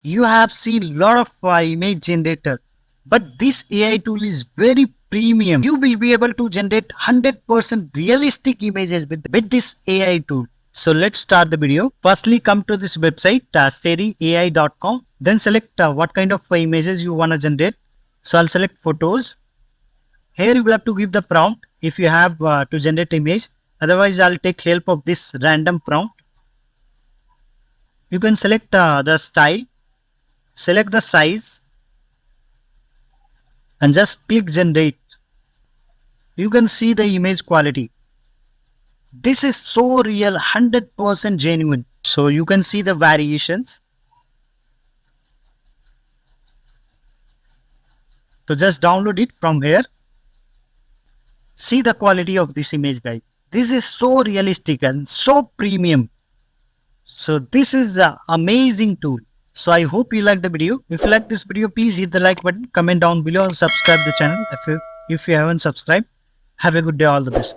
You have seen lot of image generator, but this AI tool is very premium. You will be able to generate 100% realistic images with this AI tool. So let's start the video. Firstly, come to this website, StarryAI.com. Then select what kind of images you want to generate. So I'll select photos. Here you will have to give the prompt if you have to generate image. Otherwise, I'll take help of this random prompt. You can select the style, select the size, and just click generate. You can see the image quality. This is so real, 100% genuine. So you can see the variations. So just download it from here. See the quality of this image, guys. This is so realistic and so premium. So this is an amazing tool. So I hope you like the video. If you like this video, please hit the like button, comment down below and subscribe the channel if you haven't subscribed. Have a good day, all the best.